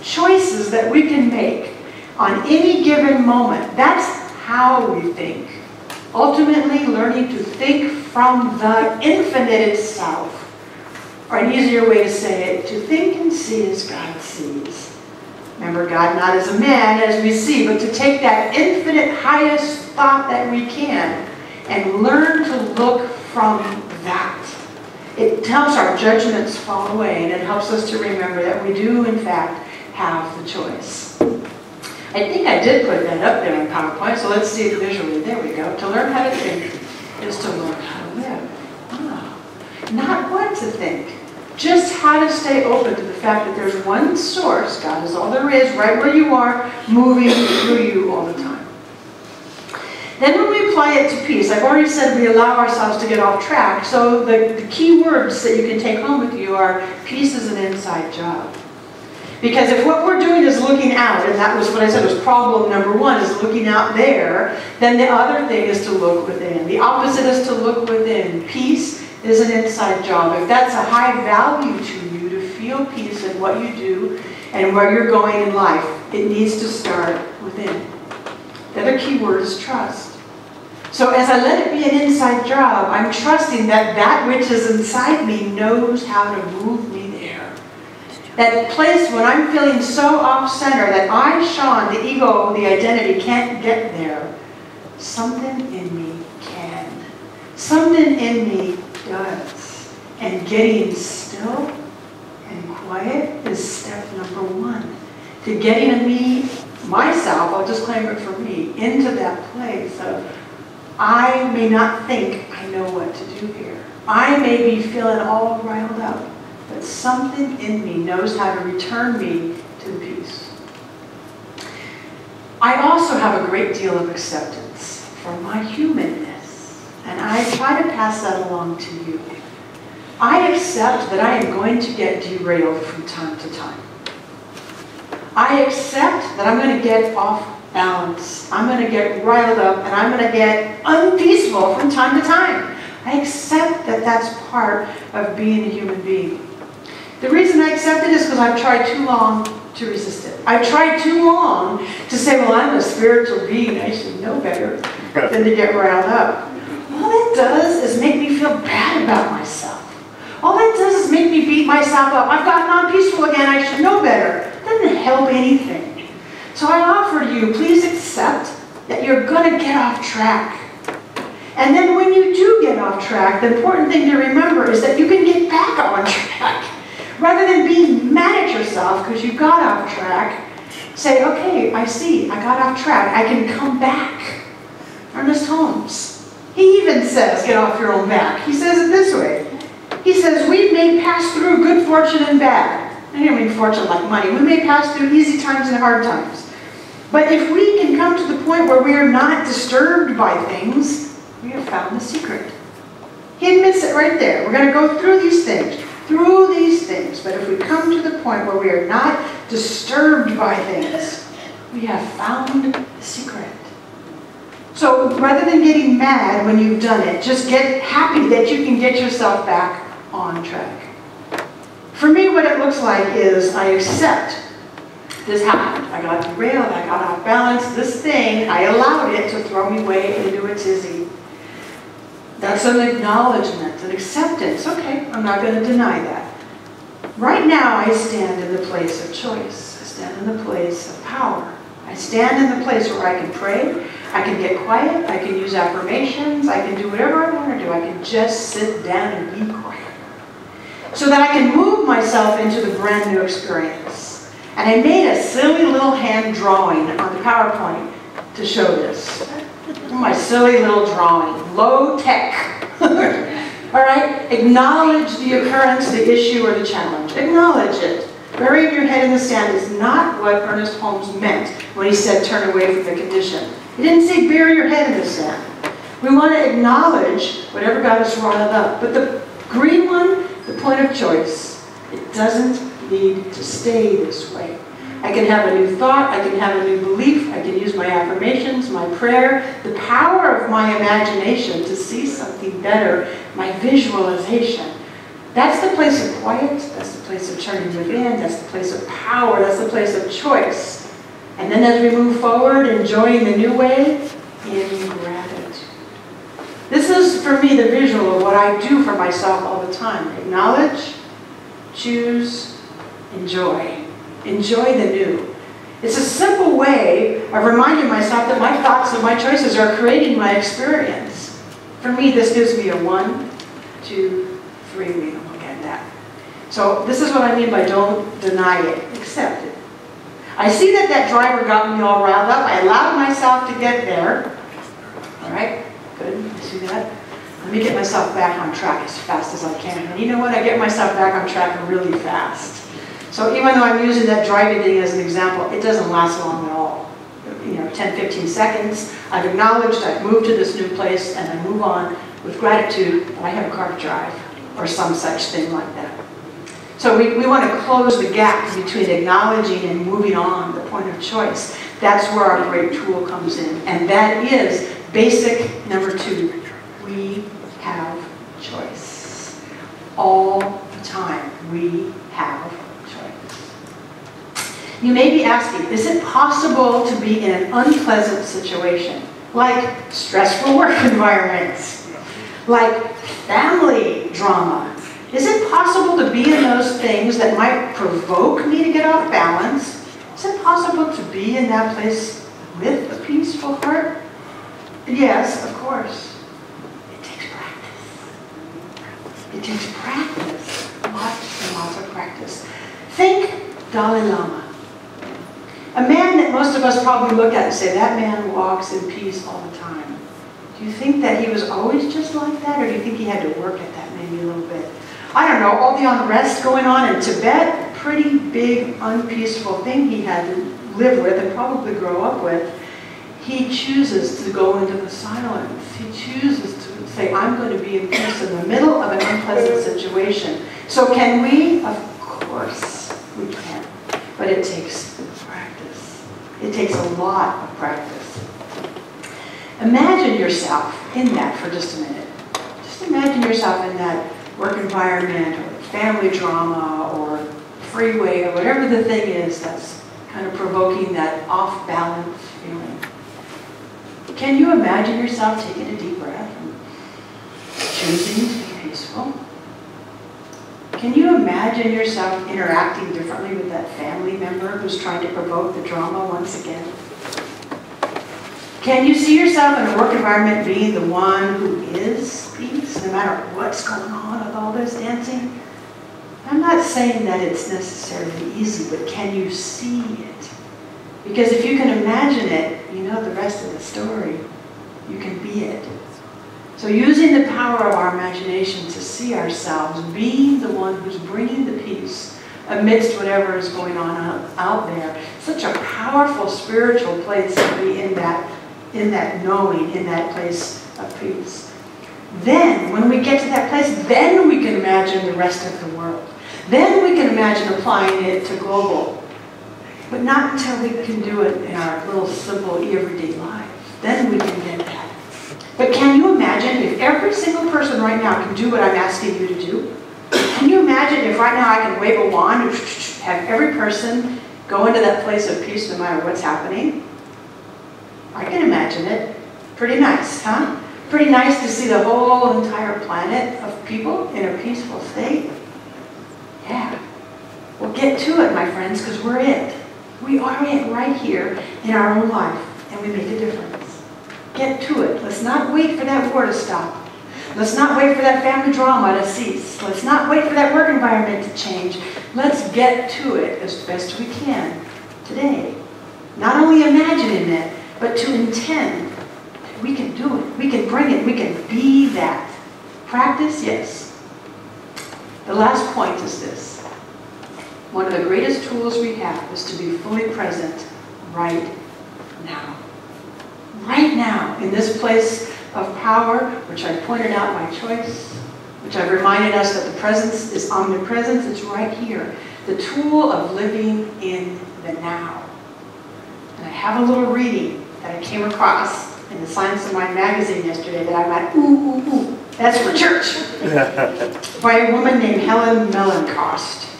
choices that we can make on any given moment. That's how we think. Ultimately, learning to think from the infinite itself. Or an easier way to say it, to think and see as God sees. Remember, God not as a man as we see, but to take that infinite highest thought that we can and learn to look from that. It helps our judgments fall away, and it helps us to remember that we do, in fact, have the choice. I think I did put that up there in PowerPoint, so let's see it visually. There we go. To learn how to think is to learn how to live. Oh. Not what to think, just how to stay open to the fact that there's one source, God is all there is, right where you are, moving through you all the time. Then when we apply it to peace, I've already said we allow ourselves to get off track, so the key words that you can take home with you are peace is an inside job. Because if what we're doing is looking out, and that was what I said was problem number one, is looking out there, then the other thing is to look within. The opposite is to look within. Peace is an inside job. If that's a high value to you, to feel peace in what you do and where you're going in life, it needs to start within. The other key word is trust. So as I let it be an inside job, I'm trusting that that which is inside me knows how to move me there. That place when I'm feeling so off-center that I, Sean, the ego, the identity, can't get there, something in me can. Something in me does. And getting still and quiet is step number one. To getting me, myself, I'll just claim it for me, into that place of I may not think I know what to do here. I may be feeling all riled up, but something in me knows how to return me to the peace. I also have a great deal of acceptance for my humanness, and I try to pass that along to you. I accept that I am going to get derailed from time to time. I accept that I'm going to get off balance. I'm going to get riled up, and I'm going to get unpeaceful from time to time. I accept that that's part of being a human being. The reason I accept it is because I've tried too long to resist it. I've tried too long to say, well, I'm a spiritual being, I should know better than to get riled up. All it does is make me feel bad about myself. All it does is make me beat myself up. I've gotten unpeaceful again, I should know better. It doesn't help anything. So I offer you, please accept that you're going to get off track. And then when you do get off track, the important thing to remember is that you can get back on track. Rather than being mad at yourself because you got off track, say, okay, I see, I got off track. I can come back. Ernest Holmes, he even says, get off your own back. He says it this way. He says, we may pass through good fortune and bad. I don't mean fortune like money. We may pass through easy times and hard times. But if we can come to the point where we are not disturbed by things, we have found the secret. He admits it right there. We're going to go through these things. But if we come to the point where we are not disturbed by things, we have found the secret. So rather than getting mad when you've done it, just get happy that you can get yourself back on track. For me, what it looks like is I accept this happened. I got derailed, I got off balance, this thing, I allowed it to throw me way into a tizzy. That's an acknowledgement, an acceptance. Okay, I'm not going to deny that. Right now, I stand in the place of choice. I stand in the place of power. I stand in the place where I can pray, I can get quiet, I can use affirmations, I can do whatever I want to do. I can just sit down and be quiet. So that I can move myself into the brand new experience. And I made a silly little hand drawing on the PowerPoint to show this. My silly little drawing, low tech. All right, acknowledge the occurrence, the issue, or the challenge. Acknowledge it. Burying your head in the sand is not what Ernest Holmes meant when he said turn away from the condition. He didn't say bury your head in the sand. We want to acknowledge whatever got us riled up. But the green one, the point of choice, it doesn't need to stay this way. I can have a new thought, I can have a new belief, I can use my affirmations, my prayer, the power of my imagination to see something better, my visualization. That's the place of quiet, that's the place place of turning within. That's the place of power. That's the place of choice. And then as we move forward, enjoying the new way, in gratitude. This is, for me, the visual of what I do for myself all the time. Acknowledge, choose, enjoy. Enjoy the new. It's a simple way of reminding myself that my thoughts and my choices are creating my experience. For me, this gives me a 1, 2, 3 wheel. Look at that. So this is what I mean by don't deny it, accept it. I see that that driver got me all riled up. I allowed myself to get there. All right, good, you see that? Let me get myself back on track as fast as I can. And you know what? I get myself back on track really fast. So even though I'm using that driving thing as an example, it doesn't last long at all. 10, 15 seconds. I've acknowledged, I've moved to this new place, and I move on with gratitude that I have a car to drive, or some such thing like that. So we want to close the gap between acknowledging and moving on, the point of choice. That's where our great tool comes in. And that is basic number 2. We have choice. All the time, we have choice. You may be asking, is it possible to be in an unpleasant situation, like stressful work environments, like family drama? Is it possible to be in those things that might provoke me to get off balance? Is it possible to be in that place with a peaceful heart? Yes, of course. It takes practice. It takes practice. Lots and lots of practice. Think Dalai Lama. A man that most of us probably look at and say, that man walks in peace all the time. Do you think that he was always just like that, or do you think he had to work at that maybe a little bit? I don't know, all the unrest going on in Tibet, pretty big, unpeaceful thing he had to live with and probably grow up with. He chooses to go into the silence. He chooses to say, I'm going to be in peace in the middle of an unpleasant situation. So can we? Of course we can. But it takes practice. It takes a lot of practice. Imagine yourself in that for just a minute. Just imagine yourself in that work environment or family drama or freeway or whatever the thing is that's kind of provoking that off-balance feeling. Can you imagine yourself taking a deep breath and choosing to be peaceful? Can you imagine yourself interacting differently with that family member who's trying to provoke the drama once again? Can you see yourself in a work environment being the one who is peace, no matter what's going on with all this dancing? I'm not saying that it's necessarily easy, but can you see it? Because if you can imagine it, you know the rest of the story. You can be it. So using the power of our imagination to see ourselves being the one who's bringing the peace amidst whatever is going on out there, such a powerful spiritual place to be in that knowing, in that place of peace. Then, when we get to that place, then we can imagine the rest of the world. Then we can imagine applying it to global. But not until we can do it in our little simple everyday lives. Then we can get that. But can you imagine if every single person right now can do what I'm asking you to do? Can you imagine if right now I can wave a wand and have every person go into that place of peace no matter what's happening? I can imagine it. Pretty nice, huh? Pretty nice to see the whole entire planet of people in a peaceful state. Yeah. Well, get to it, my friends, because we're it. We are it right here in our own life, and we make a difference. Get to it. Let's not wait for that war to stop. Let's not wait for that family drama to cease. Let's not wait for that work environment to change. Let's get to it as best we can today. Not only imagining it, but to intend. We can do it. We can bring it. We can be that. Practice, yes. The last point is this. One of the greatest tools we have is to be fully present right now. Right now, in this place of power, which I pointed out by choice, which I've reminded us that the presence is omnipresence, it's right here. The tool of living in the now. And I have a little reading that I came across in the Science of Mind magazine yesterday that I went, ooh, ooh, ooh, that's for church. By a woman named Helen Mellencroft.